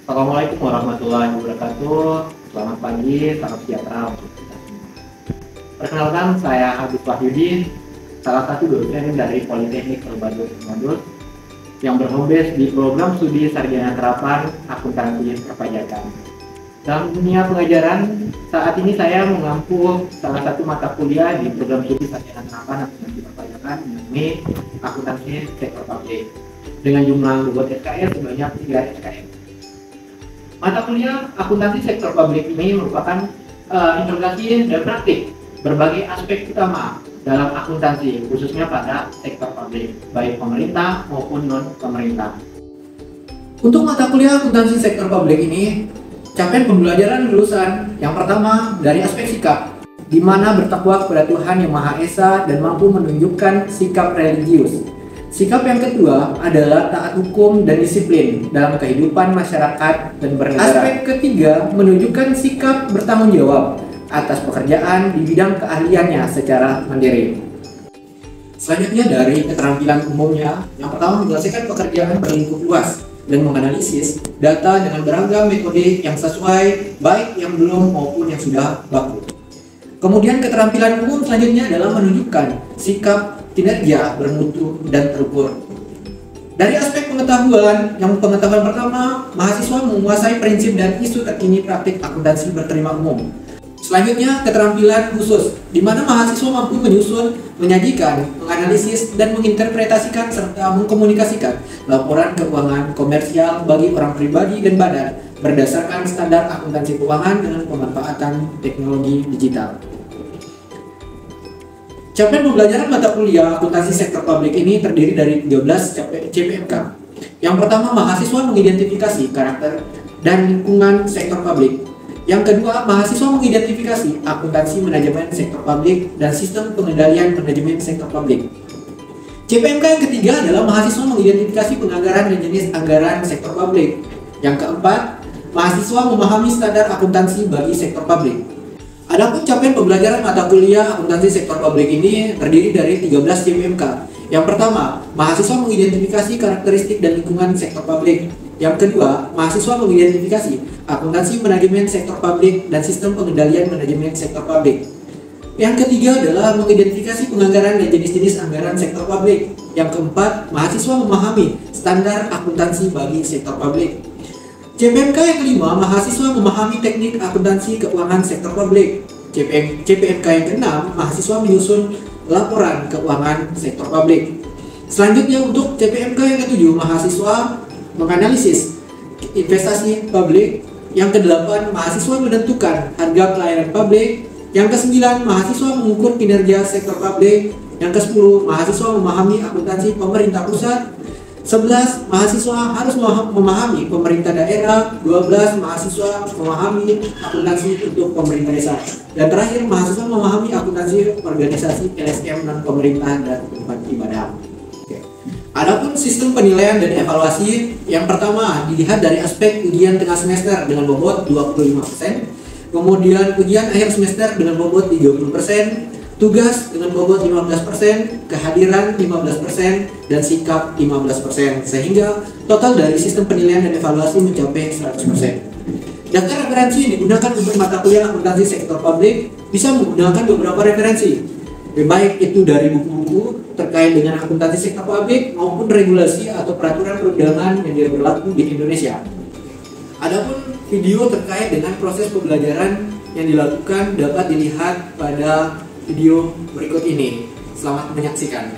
Assalamualaikum warahmatullahi wabarakatuh. Selamat pagi, salam sejahtera untuk kita semua. Perkenalkan, saya Habib Wahyudi, salah satu dosen dari Politeknik Elbadut Madut yang berhome-base di program studi Sarjana Terapan Akuntansi Perpajakan. Dalam dunia pengajaran, saat ini saya mengampu salah satu mata kuliah di program studi Sarjana Terapan Akuntansi Perpajakan, yakni Akuntansi Sektor Publik, dengan jumlah bobot SKS sebanyak 3 SKS. Mata kuliah akuntansi sektor publik ini merupakan integrasi dan praktik berbagai aspek utama dalam akuntansi, khususnya pada sektor publik, baik pemerintah maupun non-pemerintah. Untuk mata kuliah akuntansi sektor publik ini, capaian pembelajaran lulusan yang pertama dari aspek sikap, di mana bertakwa kepada Tuhan Yang Maha Esa dan mampu menunjukkan sikap religius. Sikap yang kedua adalah taat hukum dan disiplin dalam kehidupan masyarakat dan bernegara. Aspek ketiga menunjukkan sikap bertanggung jawab atas pekerjaan di bidang keahliannya secara mandiri. Selanjutnya dari keterampilan umumnya, yang pertama menyelesaikan pekerjaan berlingkup luas dan menganalisis data dengan beragam metode yang sesuai, baik yang belum maupun yang sudah baku. Kemudian keterampilan umum selanjutnya adalah menunjukkan sikap kinerja bermutu dan terukur. Dari aspek pengetahuan, yang pengetahuan pertama, mahasiswa menguasai prinsip dan isu terkini praktik akuntansi berterima umum. Selanjutnya, keterampilan khusus, di mana mahasiswa mampu menyusun, menyajikan, menganalisis, dan menginterpretasikan serta mengkomunikasikan laporan keuangan komersial bagi orang pribadi dan badan berdasarkan standar akuntansi keuangan dengan pemanfaatan teknologi digital. Capaian pembelajaran mata kuliah akuntansi sektor publik ini terdiri dari 13 CPMK. Yang pertama, mahasiswa mengidentifikasi karakter dan lingkungan sektor publik. Yang kedua, mahasiswa mengidentifikasi akuntansi manajemen sektor publik dan sistem pengendalian manajemen sektor publik. CPMK yang ketiga adalah mahasiswa mengidentifikasi penganggaran dan jenis anggaran sektor publik. Yang keempat, mahasiswa memahami standar akuntansi bagi sektor publik. Adapun capaian pembelajaran mata kuliah akuntansi sektor publik ini terdiri dari 13 CPMK. Yang pertama, mahasiswa mengidentifikasi karakteristik dan lingkungan sektor publik. Yang kedua, mahasiswa mengidentifikasi akuntansi manajemen sektor publik dan sistem pengendalian manajemen sektor publik. Yang ketiga adalah mengidentifikasi penganggaran dan jenis-jenis anggaran sektor publik. Yang keempat, mahasiswa memahami standar akuntansi bagi sektor publik. CPMK yang kelima, mahasiswa memahami teknik akuntansi keuangan sektor publik. CPMK yang keenam, mahasiswa menyusun laporan keuangan sektor publik. Selanjutnya untuk CPMK yang ketujuh, mahasiswa menganalisis investasi publik. Yang kedelapan, mahasiswa menentukan harga pelayanan publik. Yang kesembilan, mahasiswa mengukur kinerja sektor publik. Yang kesepuluh, mahasiswa memahami akuntansi pemerintah pusat. 11. Mahasiswa harus memahami pemerintah daerah. 12. Mahasiswa memahami akuntansi untuk pemerintah desa. Dan terakhir, mahasiswa memahami akuntansi organisasi LSM non pemerintah dan tempat ibadah. Adapun sistem penilaian dan evaluasi, yang pertama dilihat dari aspek ujian tengah semester dengan bobot 25%, kemudian ujian akhir semester dengan bobot 30%, tugas dengan bobot 15%, kehadiran 15%, dan sikap 15%, sehingga total dari sistem penilaian dan evaluasi mencapai 100%. Daftar referensi yang digunakan untuk mata kuliah akuntansi sektor publik bisa menggunakan beberapa referensi, baik itu dari buku-buku terkait dengan akuntansi sektor publik maupun regulasi atau peraturan perundangan yang berlaku di Indonesia. Adapun video terkait dengan proses pembelajaran yang dilakukan dapat dilihat pada video berikut ini. Selamat menyaksikan.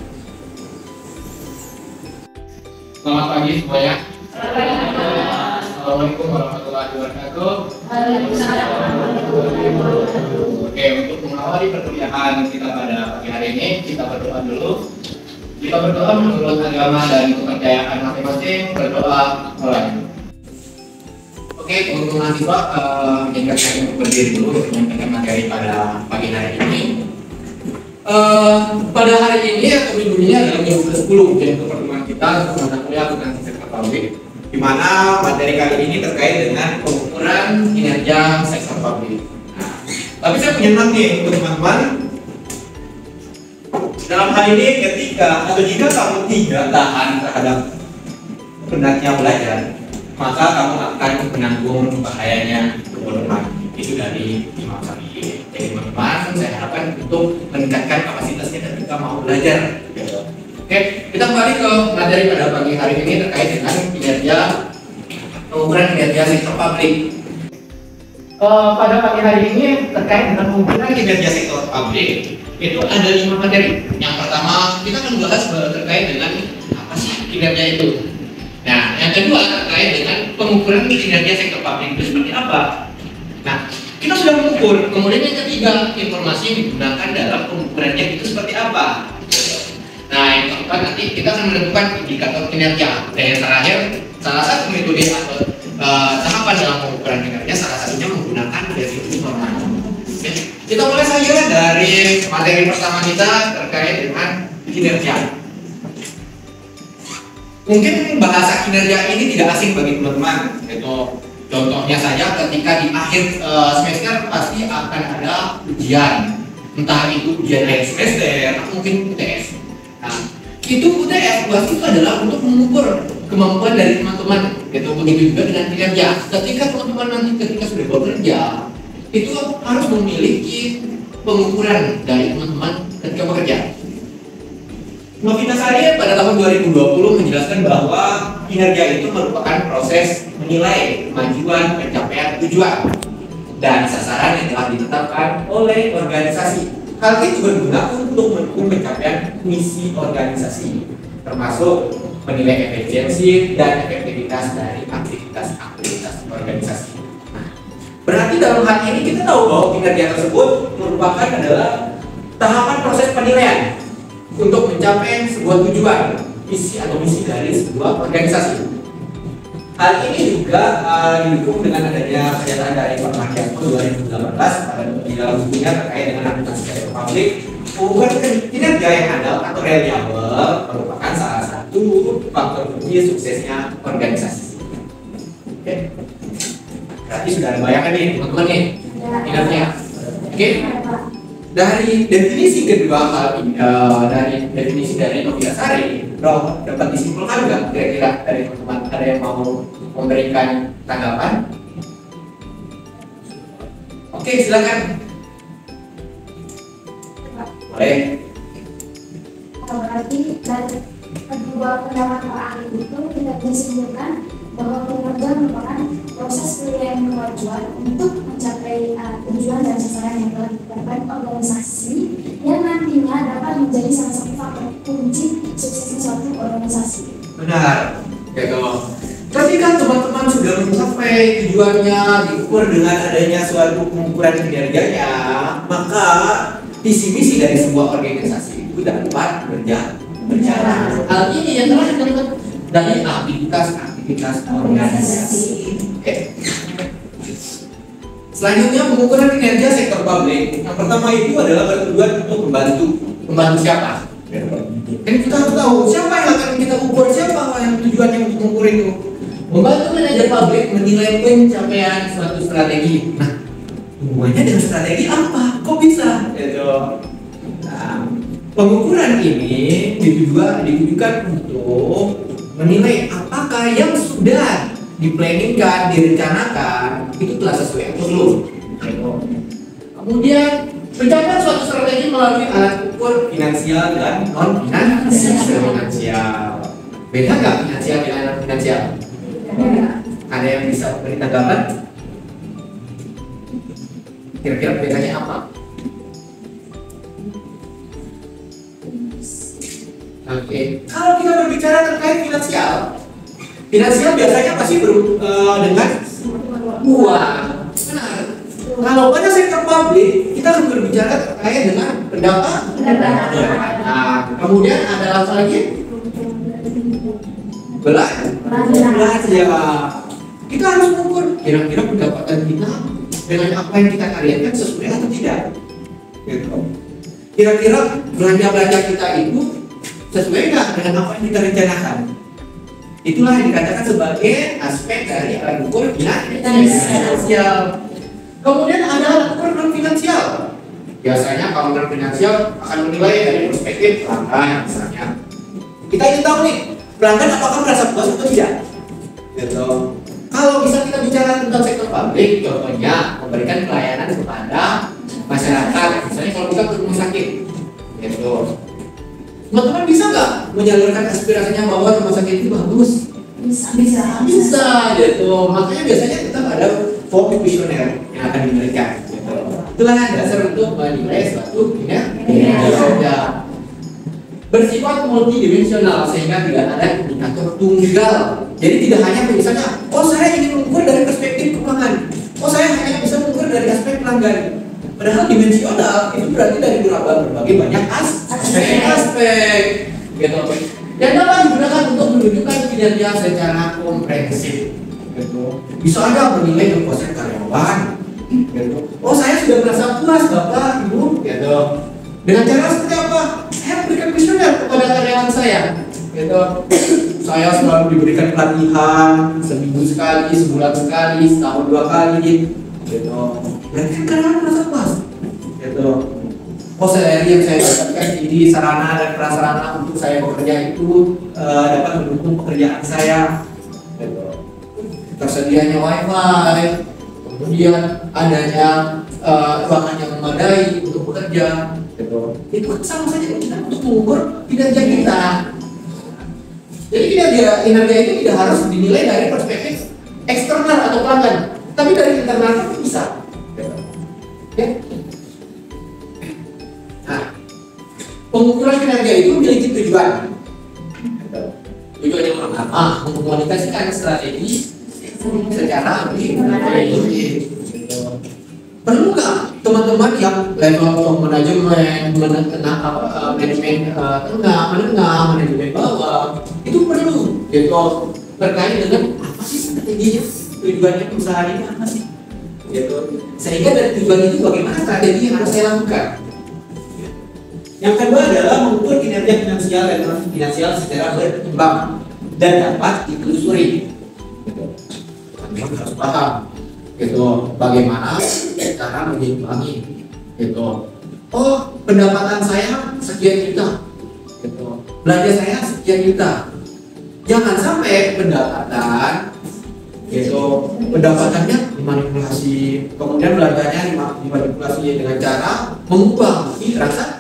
Selamat pagi semuanya. Assalamualaikum warahmatullahi wabarakatuh. Oke, untuk mengawali perkuliahan kita pada pagi hari ini, kita berdoa dulu. Kita berdoa menurut agama dan kepercayaan masing-masing. Berdoa mulai. Oke, untuk mahasiswa, kita untuk berdiri dulu untuk menyampaikan materi pada pagi hari ini. Pada hari ini atau minggu ini adalah minggu ke-10 yaitu pertemuan kita untuk mata kuliah akuntansi sektor publik, di mana materi kali ini terkait dengan pengukuran kinerja sektor publik. Nah, tapi saya punya note nih untuk teman-teman. Dalam hal ini ketika atau jika kamu tidak tahan terhadap penatnya belajar, maka kamu akan menanggung bahayanya kebodohan. Itu dari Imam Syafi'i. Jadi teman-teman, saya harapkan untuk meningkatkan kapasitasnya ketika mau belajar. Oke, kita kembali ke materi pada pagi hari ini terkait dengan kinerja pengukuran kinerja sektor publik. Pada pagi hari ini terkait dengan pengukuran kinerja sektor publik itu ada 5 materi. Yang pertama kita akan bahas terkait dengan apa sih kinerja itu. Nah, yang kedua terkait dengan pengukuran kinerja sektor publik itu seperti apa. Nah, kita sudah mengukur. Kemudian yang ketiga, informasi yang digunakan dalam pengukurannya itu seperti apa. Nah, yang keempat nanti kita akan menentukan indikator kinerja. Dan yang terakhir, salah satu metode atau tahapan dalam pengukuran kinerja salah satunya menggunakan definisi normal. Oke. Kita mulai saja dari materi pertama kita terkait dengan kinerja. Mungkin bahasa kinerja ini tidak asing bagi teman-teman. Itu contohnya saja ketika di akhir semester pasti akan ada ujian, entah itu ujian akhir semester atau mungkin UTS. Nah, itu UTS pasti itu adalah untuk mengukur kemampuan dari teman-teman. Itu begitu juga dengan kinerja. Ketika teman-teman nanti ketika sudah bekerja, itu harus memiliki pengukuran dari teman-teman ketika bekerja. Novita Sari pada tahun 2020 menjelaskan bahwa kinerja itu merupakan proses menilai kemajuan pencapaian tujuan dan sasaran yang telah ditetapkan oleh organisasi. Hal itu berguna untuk mendukung pencapaian misi organisasi, termasuk menilai efisiensi dan efektivitas dari aktivitas organisasi. Nah, berarti dalam hal ini kita tahu bahwa kinerja tersebut merupakan adalah tahapan proses penilaian untuk mencapai sebuah tujuan, misi atau misi dari sebuah organisasi. Hal ini juga didukung dengan adanya pernyataan dari Pak Mardianto 2018 pada bukunya terkait dengan akuntansi sektor publik. Pengukuran kinerja yang andal atau reliable merupakan salah satu faktor kunci suksesnya organisasi. Oke, berarti sudah ada bayangan nih teman-teman nih kinerja. Oke. Dari definisi kedua hal ini, dari definisi dari Novita Sari, dapat disimpulkan nggak kira-kira dari teman-teman ada yang mau memberikan tanggapan? Oke, silakan. Boleh. Berarti dari kedua pendapat Pak ahli itu kita disimpulkan bahwa kinerja merupakan proses penilaian kemajuan untuk mencapai tujuan dan sasaran yang telah ditetapkan organisasi yang nantinya dapat menjadi salah satu faktor kunci suksesnya suatu organisasi. Benar. Gitu. Ketika teman-teman sudah mencapai tujuannya diukur dengan adanya suatu pengukuran kinerjanya, maka visi misi dari sebuah organisasi itu dapat berjalan. Hal ini yang telah ditentukan dari aktivitas organisasi. Oke. Selanjutnya pengukuran kinerja sektor publik. Yang pertama itu adalah bertujuan untuk membantu siapa? Jadi kita harus tahu siapa yang akan kita ukur, siapa yang tujuannya untuk mengukur itu. Membantu manajer publik menilai pencapaian suatu strategi. Nah, hubungannya dengan strategi apa? Kok bisa? Gitu. Nah, pengukuran ini ditujukan untuk menilai apakah yang sudah diplanningkan, direncanakan itu telah sesuai atau belum. Kemudian pencapaian suatu strategi melalui alat ukur finansial dan non finansial. Beda nggak finansial dengan non finansial? Ada yang bisa beri tanggapan? Kira-kira bedanya apa? Oke. Kalau kita berbicara terkait finansial biasanya pasti dengan uang. Benar. Kalau pada sektor publik kita akan berbicara terkait dengan pendapatan. Nah, kemudian ada apa lagi? Belanja. Kita harus mengukur kira-kira pendapatan kita dengan apa yang kita karyakan sesuai atau tidak. Gitu. Kira-kira belanja kita itu sesuai nggak dengan apa yang kita rencanakan? Itulah yang dikatakan sebagai aspek dari alat ukur finansial. Kemudian ada alat ukur non finansial. Biasanya kalau non finansial akan menilai dari perspektif pelanggan misalnya. Kita ingin tahu nih, pelanggan apakah merasa puas atau tidak? Gitu. publik contohnya memberikan pelayanan kepada masyarakat, misalnya kalau kita ke rumah sakit, gitu. Teman-teman bisa nggak menyalurkan aspirasinya bahwa rumah sakit itu bagus? Bisa, gitu. Makanya biasanya tetap ada form kuesioner yang akan diberikan. Gitu. Itulah dasar untuk menilai suatu kinerja. Bersifat multidimensional sehingga tidak ada indikator tunggal. Jadi tidak hanya misalnya, oh saya ingin mengukur dari perspektif keuangan, oh saya hanya bisa mengukur dari aspek pelanggan. Padahal dimensional itu berarti dari berbagai banyak aspek, gitu. Dan dapat digunakan untuk menunjukkan kinerja secara komprehensif, gitu. Bisa ada menilai kepuasan karyawan, gitu. Oh saya sudah merasa puas bapak ibu, gitu. Dengan cara seperti apa? Saya berikan kuesioner kepada karyawan saya, gitu. Saya selalu diberikan pelatihan seminggu sekali, sebulan sekali, setahun 2 kali, gitu. Berarti kan karyawan merasa puas, gitu. Oh salary yang saya dapatkan ini sarana dan prasarana untuk saya bekerja itu dapat mendukung pekerjaan saya, gitu. Tersedianya wifi, kemudian adanya ruangan yang memadai untuk bekerja, gitu. Itu kan sama saja kita untuk mengukur kinerja kita. Jadi kinerja itu tidak harus dinilai dari perspektif eksternal atau pelanggan, tapi dari internal itu bisa. Oke? Nah, pengukuran kinerja itu memiliki tujuan. Tujuan yang pertama, mengkomunikasikan strategi secara lebih perlu nggak teman-teman yang level of manajemen, manajemen tengah, manajemen bawah itu perlu, gitu, terkait dengan apa sih strateginya, tujuannya perusahaan ini apa sih, gitu. Sehingga dari tujuan itu bagaimana strategi yang harus saya lakukan. Yang kedua adalah mengukur kinerja finansial dan non finansial secara berimbang dan dapat ditelusuri. Gitu. Teman-teman harus paham, gitu, bagaimana cara menyimbangi, gitu. Oh pendapatan saya sekian juta, gitu. Belanja saya sekian juta. Jangan sampai pendapatan, gitu, pendapatannya dimanipulasi, kemudian belanjanya dimanipulasi dengan cara mengubah transaksi.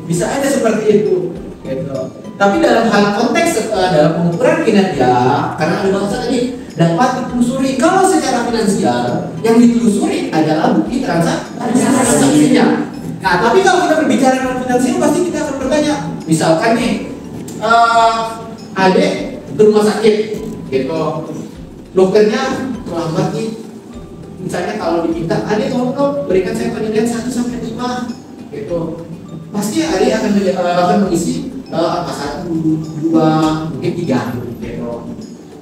Bisa aja seperti itu, gitu. Tapi dalam hal konteks dalam pengukuran kinerja, karena ada bahasa tadi dapat ditelusuri. Kalau secara finansial yang ditelusuri adalah bukti transaksinya. Nah, tapi kalau kita berbicara non finansial pasti kita akan bertanya, misalkan nih, adik ke rumah sakit, gitu, dokternya terlambat nih. Misalnya kalau diminta, adik tolong berikan saya penilaian 1 sampai 5, gitu. Pasti adik akan mengisi angka 1, 2, mungkin 3, gitu.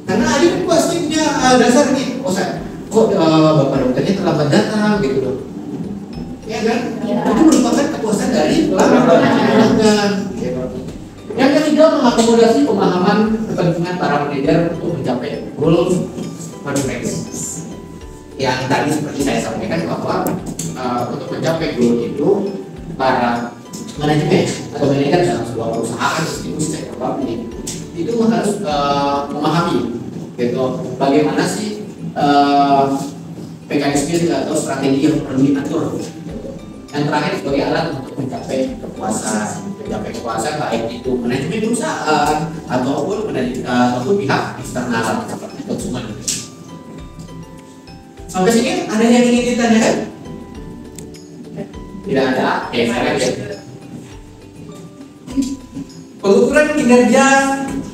Karena adik pasti punya dasar nih, oh saya, kok bapak dokternya terlambat datang, gitu loh. Ya kan? Itu merupakan kepuasan dari pelanggan, gitu. Yang ketiga, mengakomodasi pemahaman kepentingan para manajer untuk mencapai goal manifest. Yang tadi seperti saya sampaikan bahwa untuk mencapai goal itu para manajemen atau manajer dalam sebuah perusahaan institusi sektor publik itu harus memahami, gitu, bagaimana sih mekanisme atau strategi yang perlu diatur. Yang terakhir sebagai alat untuk mencapai kepuasan baik itu manajemen perusahaan ataupun pihak eksternal seperti konsumen. Sampai sini ada yang ingin ditanyakan? Tidak ada? Oke, saya lanjut. Pengukuran kinerja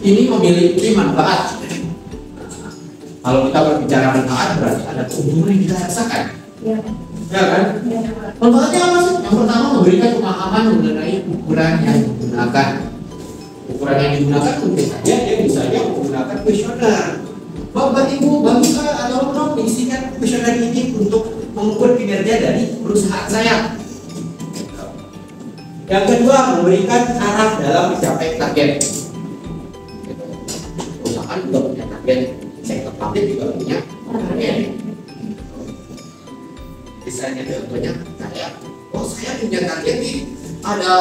ini memiliki manfaat. Kalau kita berbicara manfaat berarti ada keuntungan yang kita rasakan. Ya kan? Manfaatnya apa sih? Yang pertama memberikan pemahaman mengenai ukuran yang digunakan. Ukuran yang digunakan tentu saja dia bisa menggunakan kuesioner. Bapak Ibu bangga atau belum mengisikan kuesioner ini untuk mengukur kinerja dari perusahaan saya. Yang kedua, memberikan arah dalam mencapai target. Perusahaan juga punya target, sektor publik juga punya target. Misalnya contohnya saya punya target nih, ada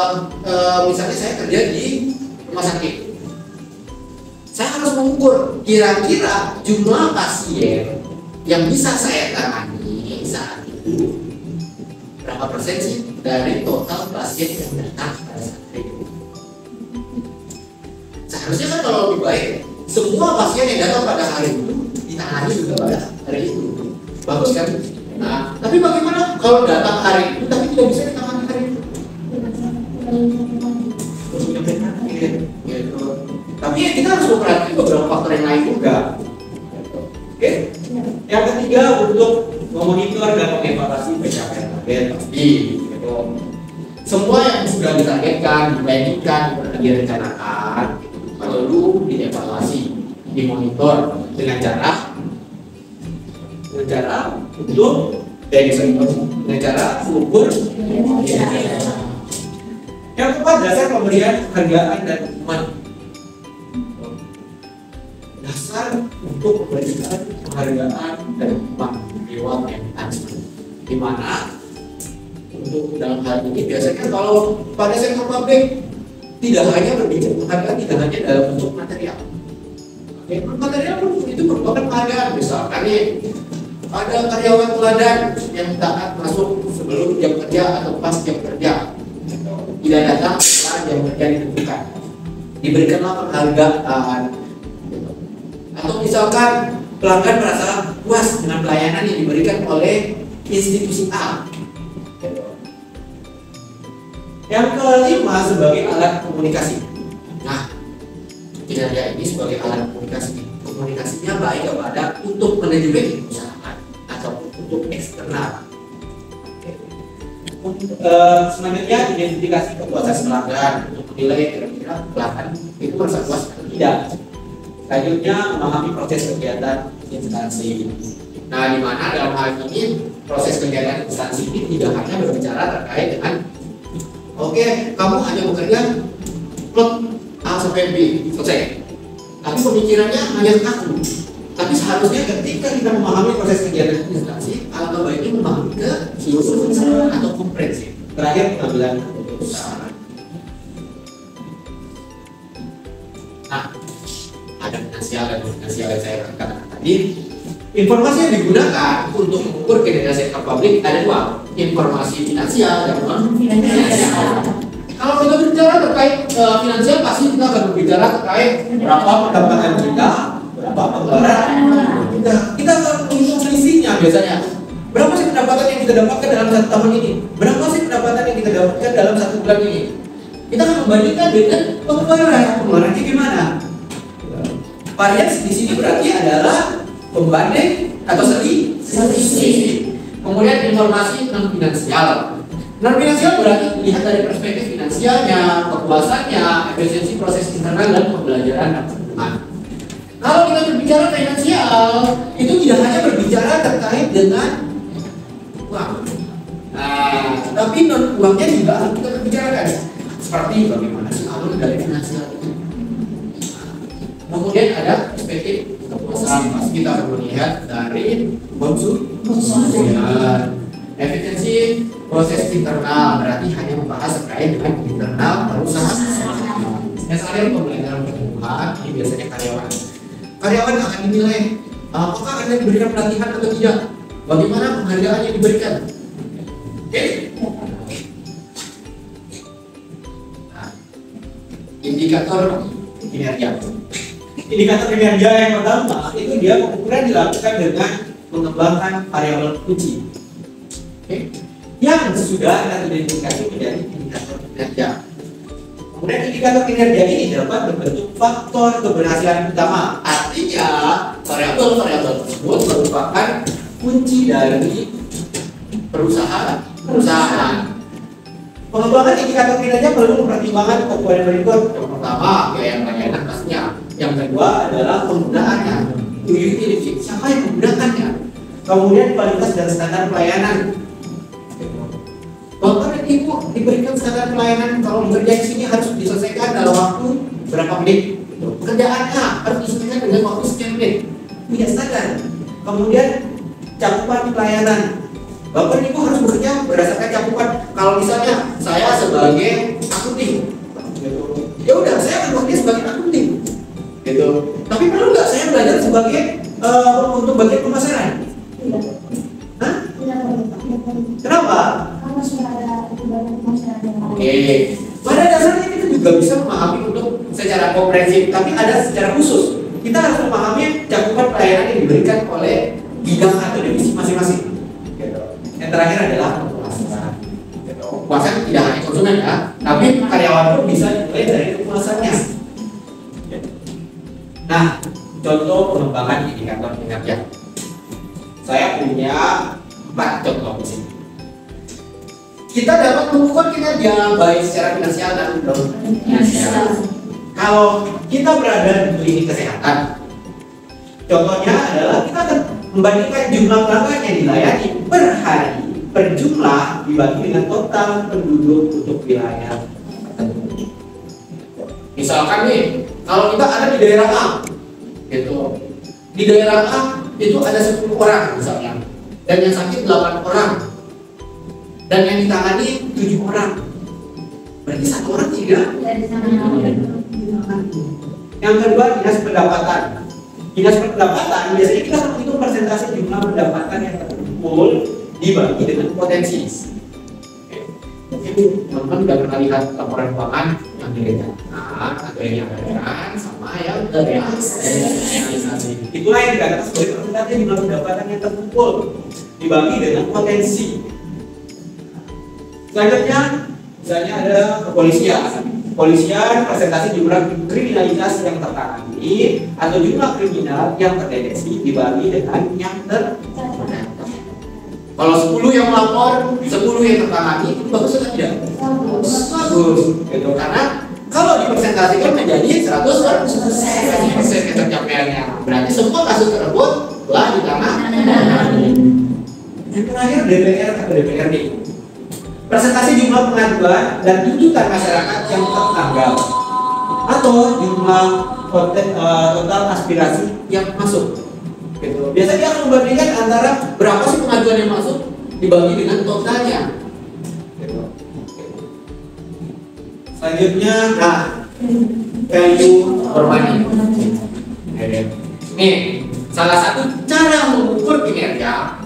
misalnya saya kerja di rumah sakit. Saya harus mengukur kira-kira jumlah pasien yang bisa saya tangani saat itu berapa persen sih dari total pasien yang datang pada saat itu? Seharusnya kan kalau lebih baik semua pasien yang datang pada hari itu ditangani juga pada hari itu, bagus kan? Nah, tapi bagaimana kalau datang hari itu tapi tidak bisa ditangani hari itu? Gitu. Tapi ya kita harus memperhatikan beberapa faktor yang lain juga. Oke? Yang ketiga, untuk memonitor dan mengevaluasi pencapaian target pasti. Gitu. Semua yang sudah ditargetkan, diplanningkan, direncanakan, perlu dievaluasi, dimonitor dengan cara untuk dengan cara ukur. Yang keempat, dasar pemberian penghargaan dan hukuman. Dasar untuk pemberian penghargaan dan hukuman, reward and punishment. Di mana untuk dalam hal ini biasanya kalau pada sektor publik tidak hanya berbicara penghargaan, tidak hanya dalam bentuk material. Oke, material pun itu merupakan penghargaan. Misalkan nih ada karyawan teladan yang taat masuk sebelum jam kerja atau pas jam kerja, tidak datang setelah jam kerja ditentukan, diberikanlah penghargaan. Atau misalkan pelanggan merasa puas dengan pelayanan yang diberikan oleh institusi A. Yang kelima, sebagai alat komunikasi. Nah, kinerja ini sebagai alat komunikasi. Komunikasinya baik kepada untuk manajemen perusahaan ataupun untuk eksternal. Selanjutnya, identifikasi kepuasan pelanggan untuk menilai kira-kira pelanggan itu merasa puas atau tidak. Selanjutnya, memahami proses kegiatan instansi. Nah, di mana dalam hal ini proses kegiatan instansi ini tidak hanya berbicara terkait dengan oke, kamu hanya bekerja plot A sampai B, selesai. Tapi pemikirannya hanya aku. Tapi seharusnya ketika kita memahami proses kegiatan instansi, alangkah baiknya memahami ke seluruh atau komprehensif. Terakhir, pengambilan keputusan. Nah, ada finansial dan finansial yang saya katakan tadi. Informasi yang digunakan untuk mengukur kinerja sektor publik ada dua, informasi finansial dan non finansial. Kalau kita berbicara terkait finansial, pasti kita akan berbicara terkait berapa pendapatan kita, berapa pengeluaran kita. Kita akan menghitung selisihnya biasanya. Berapa sih pendapatan yang kita dapatkan dalam satu tahun ini? Berapa sih pendapatan yang kita dapatkan dalam satu bulan ini? Kita akan membandingkan dengan pengeluaran. Pengeluarannya gimana? Variasi di sini berarti adalah pembanding atau selisih. Kemudian informasi non finansial. Non finansial berarti melihat dari perspektif finansialnya, kepuasannya, efisiensi proses internal dan pembelajaran dan pengembangan. Kalau kita berbicara finansial, itu tidak hanya berbicara terkait dengan uang. Nah, tapi non uangnya juga harus kita berbicarakan. Seperti bagaimana sih alur dari finansial itu. Kemudian ada perspektif kepuasan, kita perlu lihat dari konsumen. Efisiensi proses internal berarti hanya membahas terkait dengan internal perusahaan. Yang terakhir, pembelajaran pertumbuhan, ini biasanya karyawan. Karyawan akan dinilai apakah Anda diberikan pelatihan atau tidak, bagaimana penghargaan yang diberikan. Oke? Nah, indikator kinerja. Indikator kinerja yang pertama itu dia pengukuran dilakukan dengan mengembangkan variabel kunci. Oke. Yang sudah kita identifikasi menjadi indikator kinerja. Kemudian indikator kinerja ini dapat berbentuk faktor keberhasilan utama. Artinya variabel-variabel tersebut merupakan kunci dari perusahaan. Pengembangan indikator kinerja perlu mempertimbangkan komponen berikut. Yang pertama, biaya pelayanan pastinya. Yang kedua adalah penggunaannya, utility, siapa yang menggunakannya. Kemudian kualitas dan standar pelayanan. Bapak dan Ibu diberikan standar pelayanan, kalau bekerja di sini harus diselesaikan dalam waktu berapa menit. Pekerjaannya harus diselesaikan dengan waktu sekian menit. Tidak standar. Kemudian cakupan pelayanan. Bapak dan Ibu harus bekerja berdasarkan cakupan. Kalau misalnya saya sebagai akunting, ya udah saya akan bekerja sebagai akunting. Gitu. Tapi perlu nggak saya belajar sebagai untuk bagian pemasaran? Tidak. Hah? Tidak perlu. Tidak perlu. Kenapa? Karena sudah ada ibarat masyarakat. Oke, pada dasarnya kita juga bisa memahami untuk secara komprehensif, tapi ada secara khusus. Kita harus memahami cakupan pelayanan yang diberikan oleh bidang atau divisi masing-masing. Gitu. Yang terakhir adalah kepuasan. Gitu. Kepuasan tidak hanya konsumen ya, tapi karyawan pun bisa dimulai dari kepuasannya. Gitu. Nah, contoh pengembangan indikator kinerja. Saya punya 4 contoh di sini. Kita dapat mengukur kinerja baik secara finansial dan non finansial. Kalau kita berada di klinik kesehatan, contohnya adalah kita akan membandingkan jumlah pelanggan yang dilayani per hari per jumlah dibagi dengan total penduduk untuk wilayah tertentu. Misalkan nih, kalau kita ada di daerah A, gitu, di daerah A itu ada 10 orang misalnya, dan yang sakit 8 orang. Dan yang ditangani 7 orang. Berarti 1 orang tidak? Yang kedua, dinas pendapatan. Dinas pendapatan biasanya kita menghitung persentase jumlah pendapatan yang terkumpul dibagi dengan potensi. Mungkin teman-teman sudah pernah lihat laporan keuangan yang direncanakan atau yang dianggarkan sama yang terrealisasi. Itulah yang dikatakan sebagai persentase jumlah pendapatan yang terkumpul dibagi dengan potensi. Selanjutnya, misalnya ada kepolisian. Kepolisian persentase jumlah kriminalitas yang tertangani atau jumlah kriminal yang terdeteksi dibagi dengan yang tertangani. Kalau 10 yang melapor, 10 yang tertangani, itu bagus atau tidak? Bagus. Gitu. Karena kalau dipersentasikan menjadi 100% ketercapaiannya. Berarti semua kasus tersebut telah ditangani. Yang terakhir DPR atau DPRD. Presentasi jumlah pengaduan dan tuntutan masyarakat yang tertanggal atau jumlah total aspirasi yang masuk. Gitu. Biasanya dia akan membandingkan antara berapa sih pengaduan yang masuk dibagi dengan totalnya. Gitu. Selanjutnya, nah, value for money. Nih, salah satu cara mengukur kinerja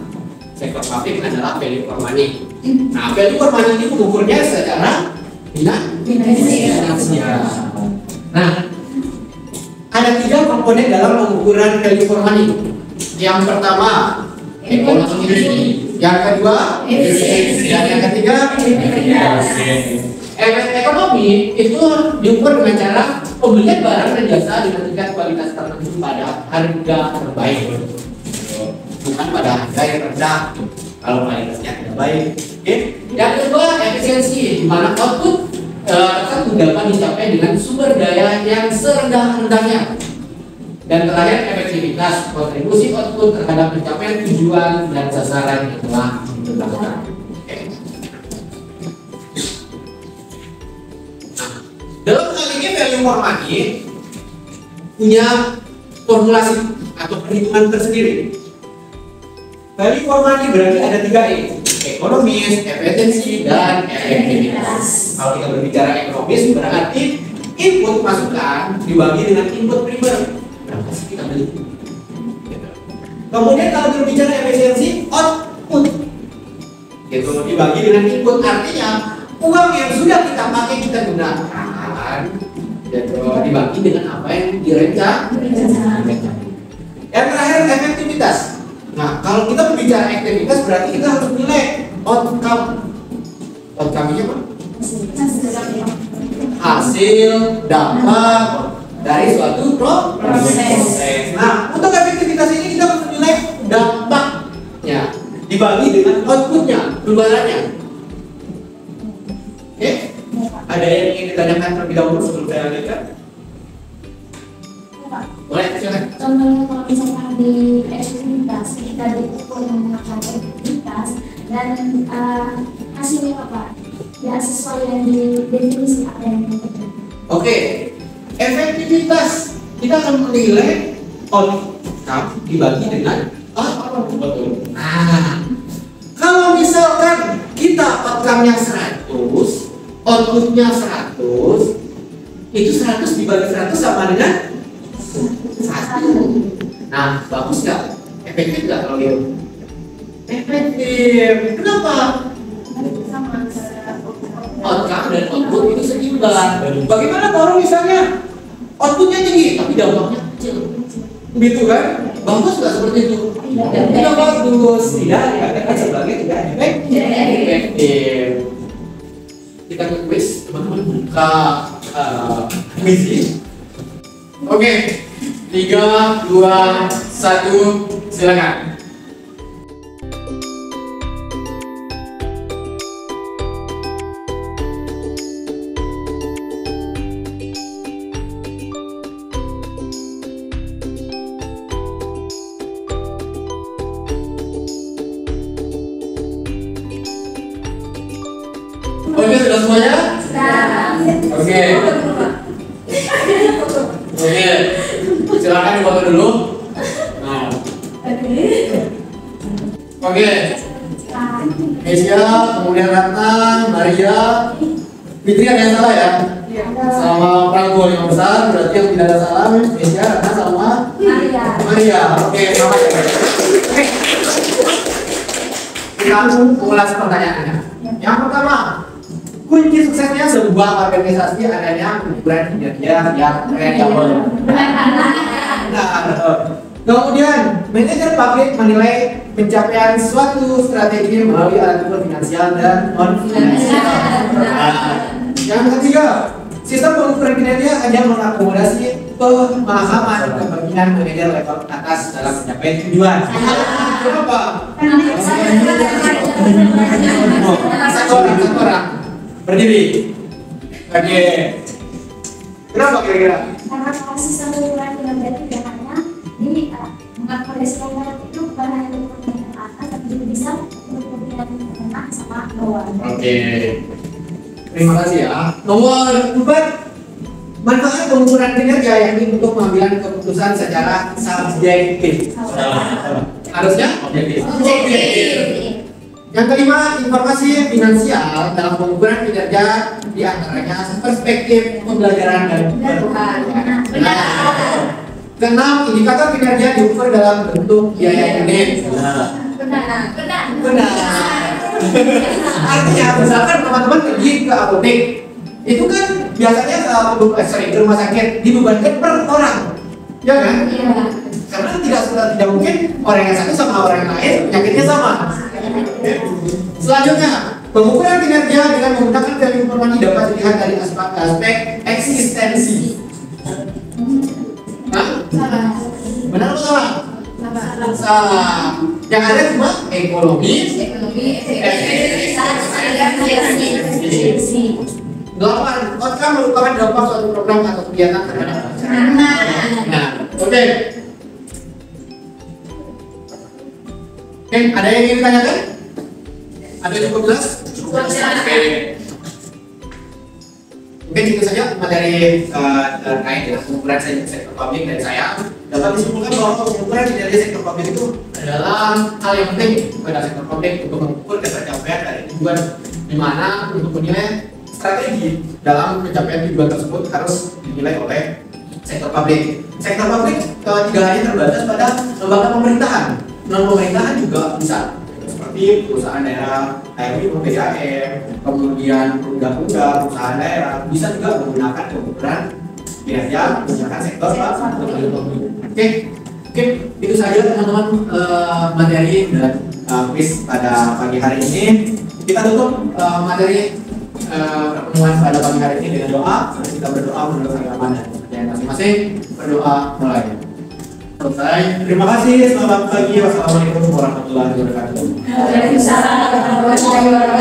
sektor publik adalah value for money. Nah, value for money ini mengukurnya secara finansial. Nah, ada 3 komponen dalam pengukuran value for money. Yang pertama, ekonomi. Yang kedua, dan yang ketiga, ekonomi itu diukur dengan cara pembelian barang dan jasa dengan tingkat kualitas tertentu pada harga terbaik, bukan pada harga yang rendah kalau kualitasnya tidak baik. Oke. Yang kedua, efisiensi, di mana output tertentu dapat dicapai dengan sumber daya yang serendah-rendahnya. Dan terakhir, efektivitas, kontribusi output terhadap pencapaian tujuan dan sasaran yang telah ditetapkan. Nah, dalam hal ini value for money punya formulasi atau perhitungan tersendiri. Value for money berarti ada 3E, ekonomis, efisiensi, dan efektivitas. Kalau kita berbicara ekonomis berarti input masukan dibagi dengan input primer. Berapa sih kita beli? Kemudian kalau berbicara efisiensi, output gitu dibagi dengan input, artinya uang yang sudah kita pakai kita gunakan gitu, dibagi dengan apa yang direncanakan. Yang terakhir, efektivitas. Nah, kalau kita berbicara efektivitas berarti kita harus menilai outcome. Outcome-nya apa? Hasil, dampak dari suatu proses. Nah, untuk efektivitas ini kita harus menilai dampaknya dibagi dengan outputnya, keluarannya. Oke? Ada yang ingin ditanyakan terlebih dahulu sebelum saya lanjutkan? Boleh, silakan. Contohnya kalau misalkan di efektivitas kita diukur menggunakan efektivitas dan hasilnya apa? Ya sesuai yang didefinisi apa yang dilakukan. Oke, efektivitas kita akan menilai outcome dibagi dengan output. Nah, kalau misalkan kita outcome-nya 100, output-nya 100, itu 100 dibagi 100 sama dengan 1. Nah, bagus nggak? Efektif nggak kalau gitu? efektif. Kenapa? Outcome dan output itu seimbang. Bagaimana kalau misalnya outputnya tinggi tapi dampaknya kecil? Begitu kan? Bagus nggak seperti itu? Tidak bagus, tidak dikatakan sebagai tidak efektif. Kita ke quiz, teman-teman buka quiz. Oke, 3, 2, 1, silakan. Oke, sudah semuanya? Oke. Oke. Silakan difoto dulu. Nah. Oke. Kesia, kemudian Ratna, Maria, Fitri ada yang salah ya? Sama Prangko yang besar, berarti yang tidak ada salah Kesia, Ratna sama Maria. Oke, selamat ya. Oke. Kita ulas pertanyaannya. Yang pertama, kunci suksesnya sebuah organisasi adanya ukuran kinerja yang reliable. Kemudian, manajer publik menilai pencapaian suatu strategi melalui alat ukur finansial dan non finansial. Yang ketiga, sistem pengukuran kinerja hanya mengakomodasi pemahaman kepentingan manajer level atas dalam mencapai tujuan. Kenapa? Satu orang. Berdiri. Oke. Kenapa kira-kira? Karena sistem pengukuran kinerja tidak hanya di mengakomodasi itu bukan hanya untuk kepentingan atas, tapi juga bisa untuk kepentingan menengah sama bawah. Oke. Terima kasih ya. Nomor 4. Manfaat pengukuran kinerja yakni untuk pengambilan keputusan secara subjektif. Harusnya objektif. Yang kelima, informasi finansial dalam pengukuran kinerja diantaranya perspektif pembelajaran dan pengetahuan. Keenam, indikator kinerja diukur dalam bentuk biaya unit. Benar. Artinya, misalkan teman-teman pergi ke apotek, itu kan biasanya ke rumah sakit dibebankan per orang, ya kan? Iya. Karena tidak mungkin orang yang satu sama orang yang lain penyakitnya sama. Selanjutnya, pengukuran kinerja dengan menggunakan value informasi dapat dilihat dari aspek eksistensi. Benar atau salah? Salah. Yang ada cuma ekonomi, efisiensi. 8. Outcome merupakan dampak suatu program atau kegiatan terhadap masyarakat. Nah, oke. Oke, ada yang ingin ditanyakan? Ada cukup jelas? Cukup jelas. Oke. Mungkin itu saja materi terkait dengan pengukuran sektor publik dari saya. Dapat disimpulkan bahwa pengukuran dari sektor publik itu adalah hal yang penting pada sektor publik untuk mengukur tercapaian dari tujuan, di mana untuk menilai strategi dalam pencapaian tujuan tersebut harus dinilai oleh sektor publik. Sektor publik tidak hanya terbatas pada lembaga pemerintahan, non pemerintahan juga bisa, seperti perusahaan daerah, KMU, PDAM, kemudian undang-undang perusahaan daerah bisa juga menggunakan pengukuran kinerja menggunakan sektor publik. Oke, itu saja teman-teman materi dan quiz pada pagi hari ini. Kita tutup materi pertemuan pada pagi hari ini dengan doa. Kita berdoa menurut agama dan kepercayaan masing-masing. Berdoa mulai. Selesai. Terima kasih. Selamat pagi. Wassalamualaikum warahmatullahi wabarakatuh. Waalaikumsalam warahmatullahi wabarakatuh.